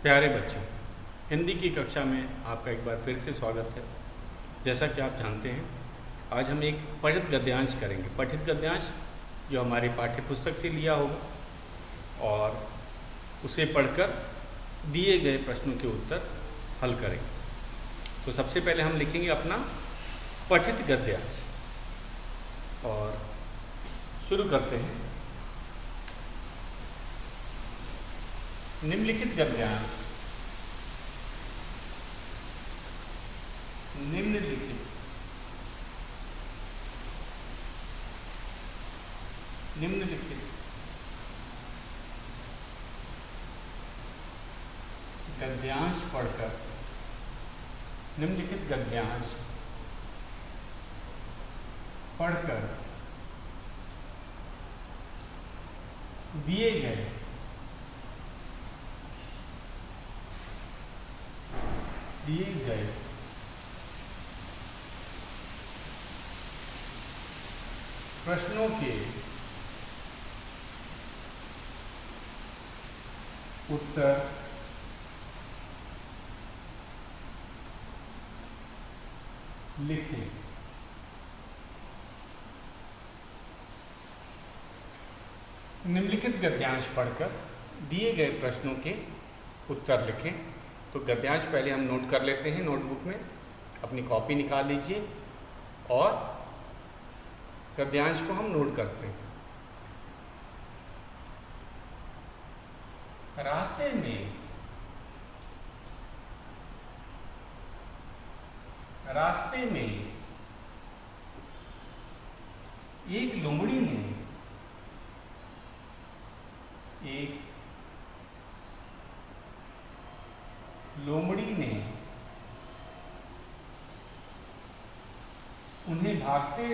प्यारे बच्चों, हिंदी की कक्षा में आपका एक बार फिर से स्वागत है। जैसा कि आप जानते हैं, आज हम एक पठित गद्यांश करेंगे। पठित गद्यांश जो हमारी पाठ्य पुस्तक से लिया होगा और उसे पढ़कर दिए गए प्रश्नों के उत्तर हल करेंगे। तो सबसे पहले हम लिखेंगे अपना पठित गद्यांश और शुरू करते हैं। निम्नलिखित गद्यांश निम्नलिखित गद्यांश पढ़कर निम्नलिखित गद्यांश पढ़कर दिए गए प्रश्नों के उत्तर लिखें। निम्नलिखित गद्यांश पढ़कर दिए गए प्रश्नों के उत्तर लिखें। तो गद्यांश पहले हम नोट कर लेते हैं। नोटबुक में अपनी कॉपी निकाल लीजिए और गद्यांश को हम नोट करते हैं। रास्ते में एक लोमड़ी ने उन्हें भागते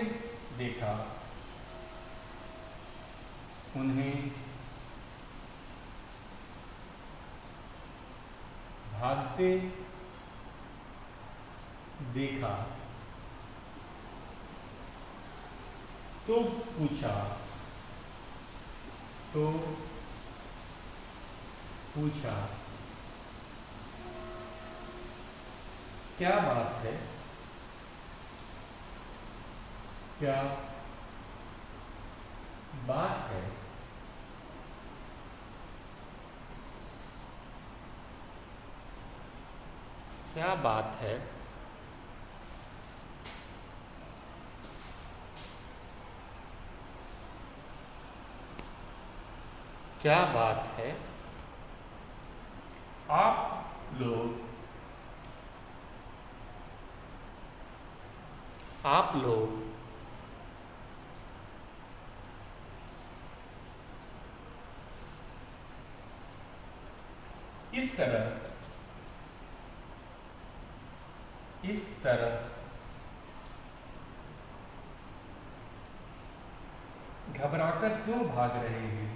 देखा। तो पूछा क्या बात है? क्या बात है? क्या बात है? क्या बात है? आप लोग इस तरह घबराकर क्यों भाग रहे हैं?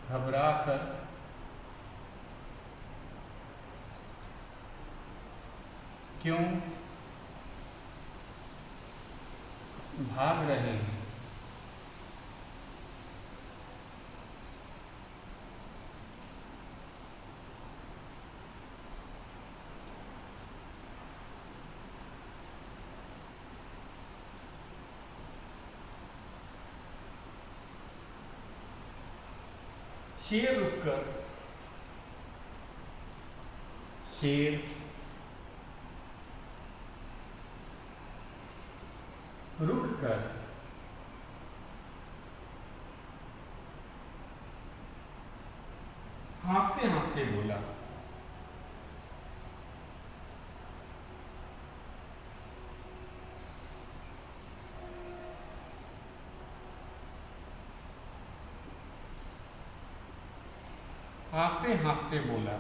घबराकर क्यों भाग रहे हैं? शेर रुक कर हांफते हांफते बोला। हांफते हांफते बोला,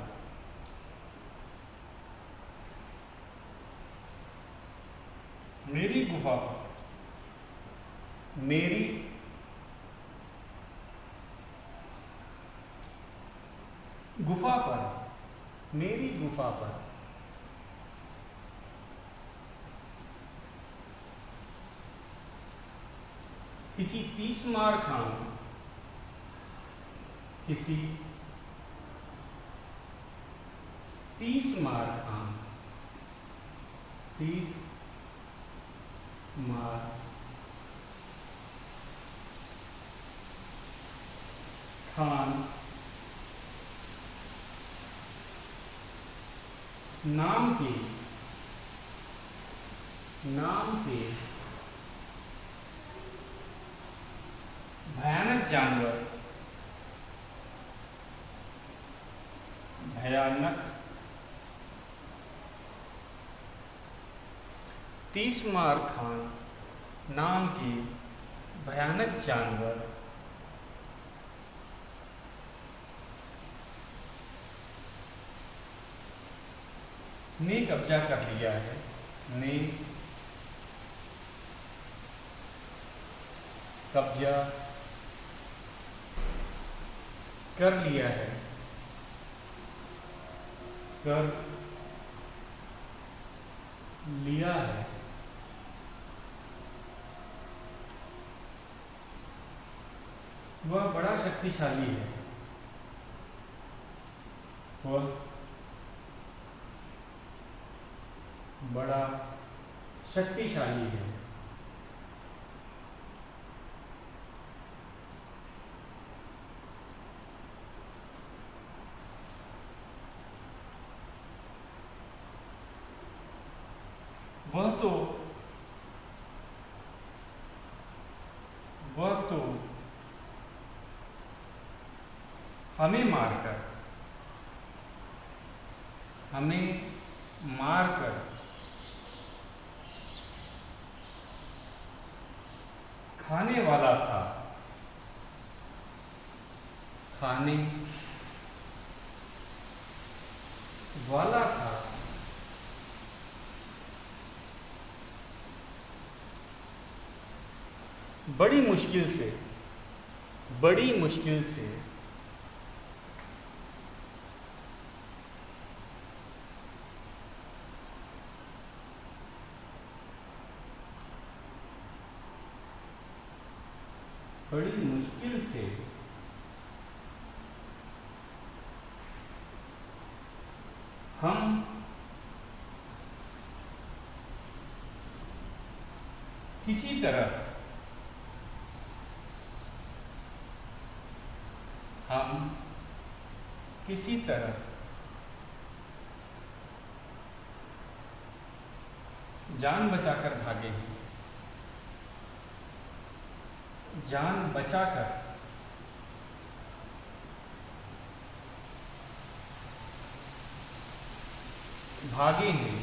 मेरी गुफा पर किसी तीस मार खां किसी 30 मार खान, 30 मार खान नाम के भयानक जानवर, भयानक 30 मार खान नाम के भयानक जानवर ने कब्जा कर लिया है, ने कब्जा कर लिया है, कर लिया है। वह बड़ा शक्तिशाली है, वह बड़ा शक्तिशाली है। वह तो हमें मारकर खाने वाला था, खाने वाला था। बड़ी मुश्किल से बड़ी मुश्किल से हम किसी तरह जान बचाकर भागे हैं, जान बचाकर भागे हैं।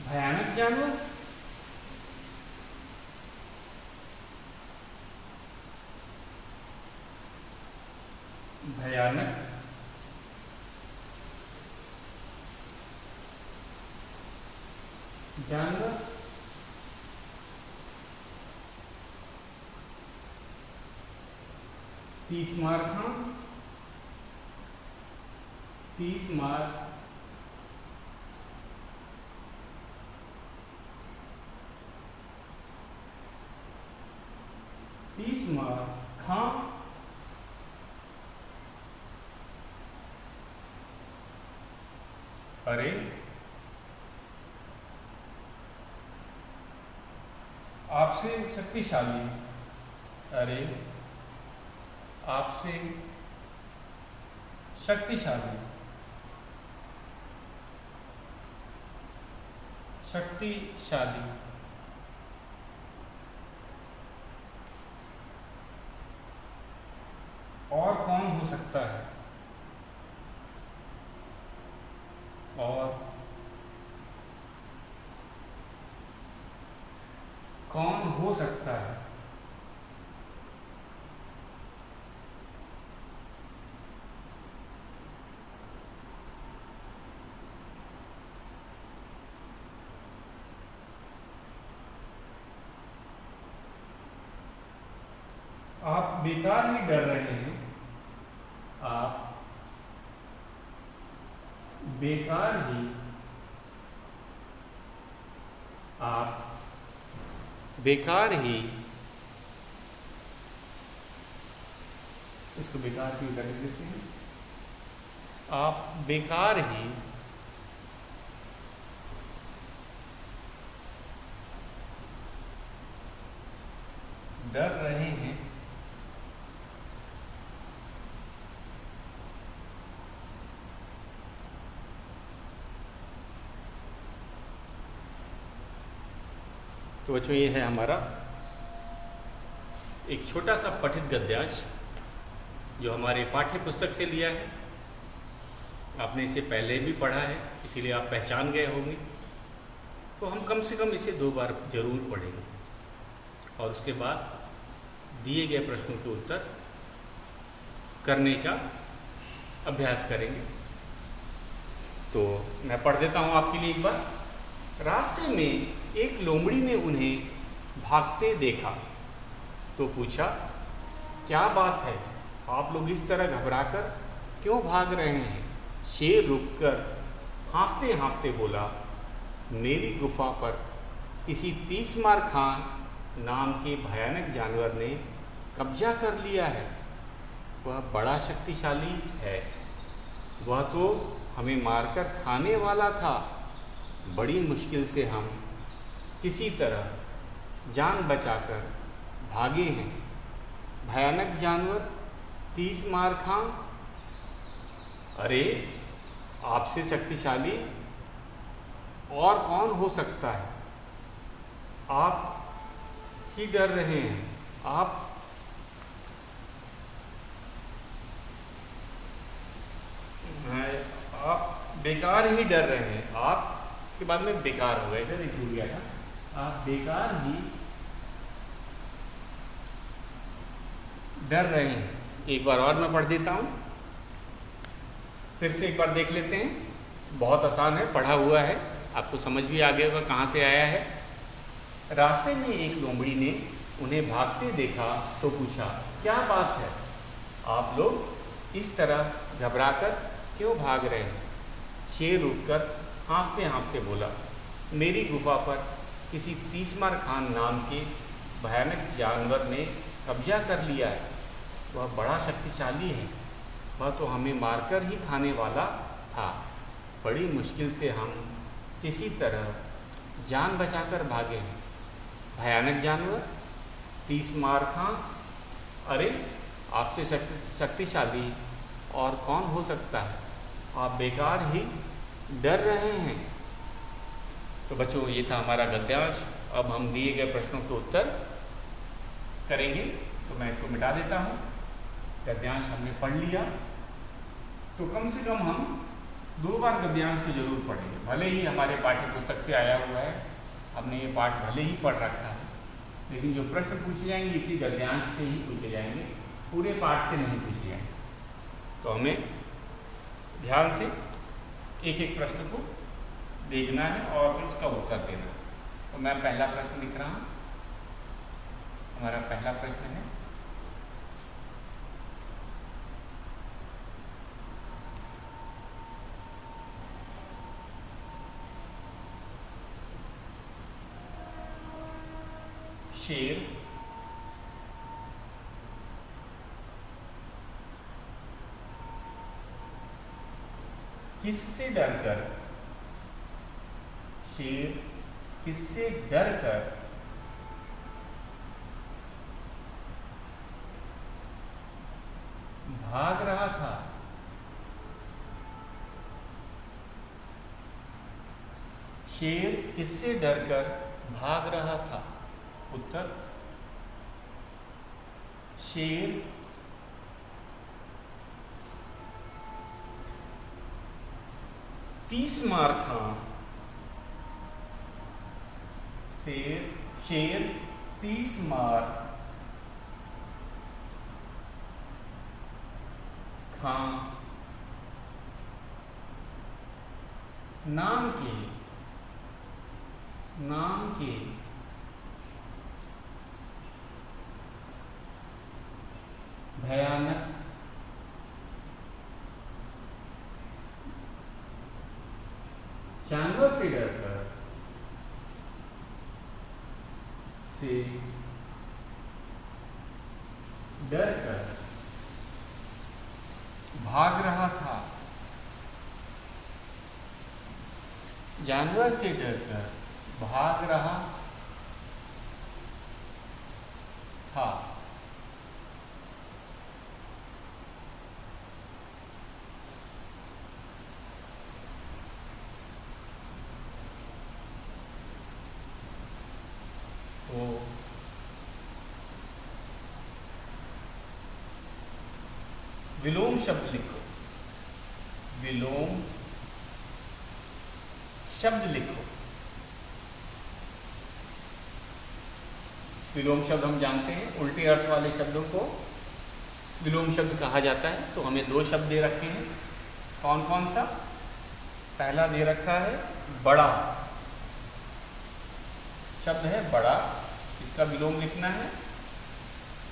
भयानक जानवर, भयानक जानवर 30 मार खान, 30 मार खां अरे आपसे शक्तिशाली, अरे आपसे शक्तिशाली, शक्तिशाली और कौन हो सकता है, और कौन हो सकता है। आप बेकार ही डर रहे हैं। आप बेकार ही आप बेकार ही इसको बेकार ही कर देते हैं। आप बेकार ही डर रहे हैं। तो बच्चों, ये है हमारा एक छोटा सा पठित गद्यांश जो हमारे पाठ्य पुस्तक से लिया है। आपने इसे पहले भी पढ़ा है, इसीलिए आप पहचान गए होंगे। तो हम कम से कम इसे 2 बार जरूर पढ़ेंगे और उसके बाद दिए गए प्रश्नों के उत्तर करने का अभ्यास करेंगे। तो मैं पढ़ देता हूँ आपके लिए एक बार। रास्ते में एक लोमड़ी ने उन्हें भागते देखा तो पूछा, क्या बात है, आप लोग इस तरह घबराकर क्यों भाग रहे हैं? शेर रुककर हाँफते हाँफते बोला, मेरी गुफा पर किसी 30 मार खान नाम के भयानक जानवर ने कब्जा कर लिया है। वह बड़ा शक्तिशाली है। वह तो हमें मारकर खाने वाला था। बड़ी मुश्किल से हम किसी तरह जान बचाकर भागे हैं। भयानक जानवर 30 मार खां? अरे, आपसे शक्तिशाली और कौन हो सकता है? आप ही डर रहे हैं। आप बेकार ही डर रहे हैं। आप के बाद में बेकार हो गए थे, नहीं भूल गया था। आप बेकार ही डर रहे हैं। एक बार और मैं पढ़ देता हूँ, फिर से एक बार देख लेते हैं। बहुत आसान है, पढ़ा हुआ है, आपको समझ भी आ गया होगा कहाँ से आया है। रास्ते में एक लोमड़ी ने उन्हें भागते देखा तो पूछा, क्या बात है, आप लोग इस तरह घबराकर क्यों भाग रहे हैं? शेर रुककर हाँफते हाँफते बोला, मेरी गुफा पर किसी 30 मार खान नाम के भयानक जानवर ने कब्जा कर लिया है। वह बड़ा शक्तिशाली है। वह तो हमें मारकर ही खाने वाला था। बड़ी मुश्किल से हम किसी तरह जान बचाकर भागे हैं। भयानक जानवर 30 मार खां? अरे, आपसे शक्तिशाली और कौन हो सकता है? आप बेकार ही डर रहे हैं। तो बच्चों, ये था हमारा गद्यांश। अब हम दिए गए प्रश्नों के उत्तर करेंगे। तो मैं इसको मिटा देता हूँ। गद्यांश हमने पढ़ लिया, तो कम से कम हम 2 बार गद्यांश को जरूर पढ़ेंगे। भले ही हमारे पाठ्य पुस्तक से आया हुआ है, हमने ये पाठ भले ही पढ़ रखा है, लेकिन जो प्रश्न पूछे जाएंगे इसी गद्यांश से ही पूछे जाएंगे, पूरे पाठ से नहीं पूछे जाएंगे। तो हमें ध्यान से एक एक प्रश्न को देखना है और फिर उसका उत्तर देना है। तो मैं पहला प्रश्न लिख रहा हूँ। हमारा पहला प्रश्न है, शेर किससे डरकर, शेर किससे डरकर भाग रहा था? शेर किससे डरकर भाग रहा था? उत्तर, शेर 30 मार खां। शेर 30 मार खां नाम के भयानक, जानवर से डरकर, से डरकर भाग रहा था, जानवर से डरकर भाग रहा था। तो विलोम शब्द लिखो, विलोम शब्द लिखो। विलोम शब्द हम जानते हैं, उल्टे अर्थ वाले शब्दों को विलोम शब्द कहा जाता है। तो हमें दो शब्द दे रखे हैं, कौन कौन सा? पहला दे रखा है बड़ा, शब्द है बड़ा, इसका विलोम लिखना है।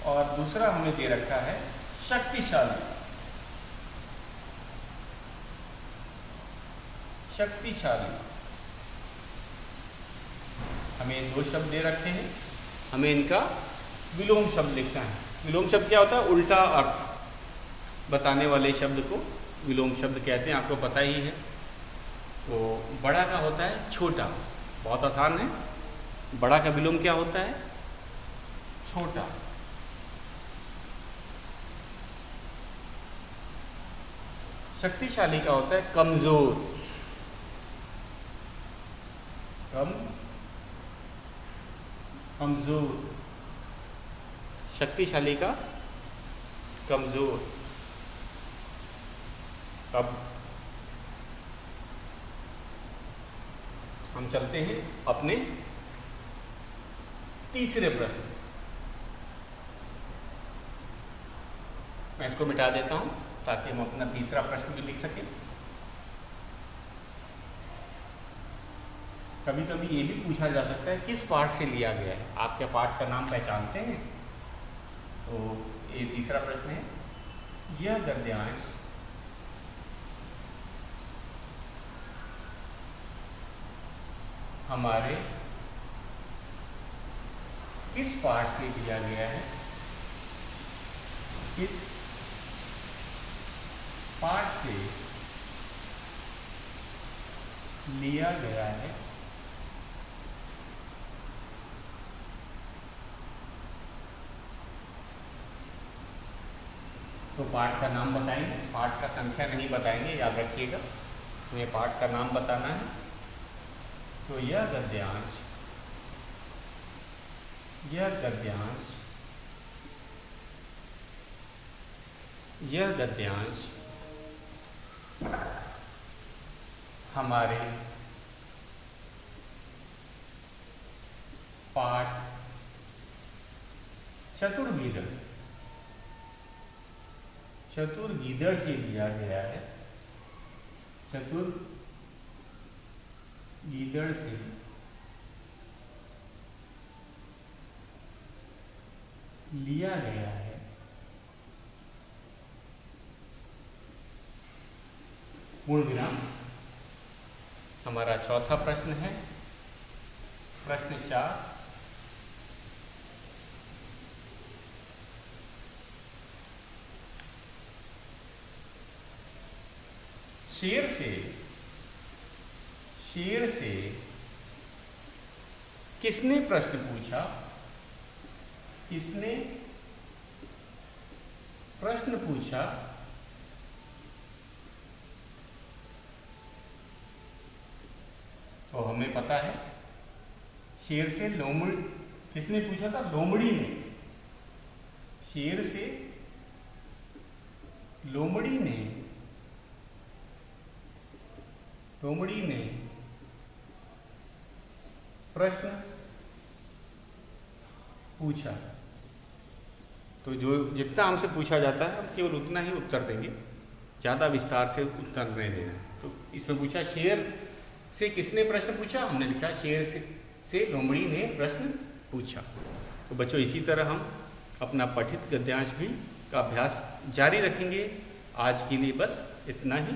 और दूसरा हमें दे रखा है शक्तिशाली, शक्तिशाली। हमें दो शब्द दे रखे हैं, हमें इनका विलोम शब्द लिखना है। विलोम शब्द क्या होता है? उल्टा अर्थ बताने वाले शब्द को विलोम शब्द कहते हैं, आपको पता ही है। तो बड़ा का होता है छोटा, बहुत आसान है। बड़ा का विलोम क्या होता है? छोटा। शक्तिशाली का होता है कमजोर, कमजोर। शक्तिशाली का कमजोर। अब हम चलते हैं अपने तीसरे प्रश्न। मैं इसको मिटा देता हूं ताकि हम अपना तीसरा प्रश्न भी लिख सकें। कभी कभी ये भी पूछा जा सकता है किस पाठ से लिया गया है, आप क्या पाठ का नाम पहचानते हैं? तो ये तीसरा प्रश्न है, यह गद्यांश हमारे किस पाठ से लिया गया है? किस पाठ से लिया गया है? तो पाठ का नाम बताएंगे, पाठ का संख्या नहीं बताएंगे, याद रखिएगा। हमें पाठ का नाम बताना है। तो यह गद्यांश, यह गद्यांश, यह गद्यांश हमारे पाठ चतुर्गीदड़, चतुर्गीदड़ से लिया गया है। चतुर्गीदड़ से लिया गया है। पूर्ण विराम। हमारा चौथा प्रश्न है, प्रश्न 4। शेर से किसने प्रश्न पूछा? किसने प्रश्न पूछा? तो हमें पता है, शेर से लोमड़ी, किसने पूछा था? लोमड़ी ने। शेर से लोमड़ी ने, लोमड़ी ने प्रश्न पूछा। तो जो जितना हमसे पूछा जाता है हम केवल उतना ही उत्तर देंगे, ज़्यादा विस्तार से उत्तर नहीं देना। तो इसमें पूछा शेर से किसने प्रश्न पूछा, हमने लिखा शेर से लोमड़ी ने प्रश्न पूछा। तो बच्चों, इसी तरह हम अपना पठित गद्यांश भी का अभ्यास जारी रखेंगे। आज के लिए बस इतना ही।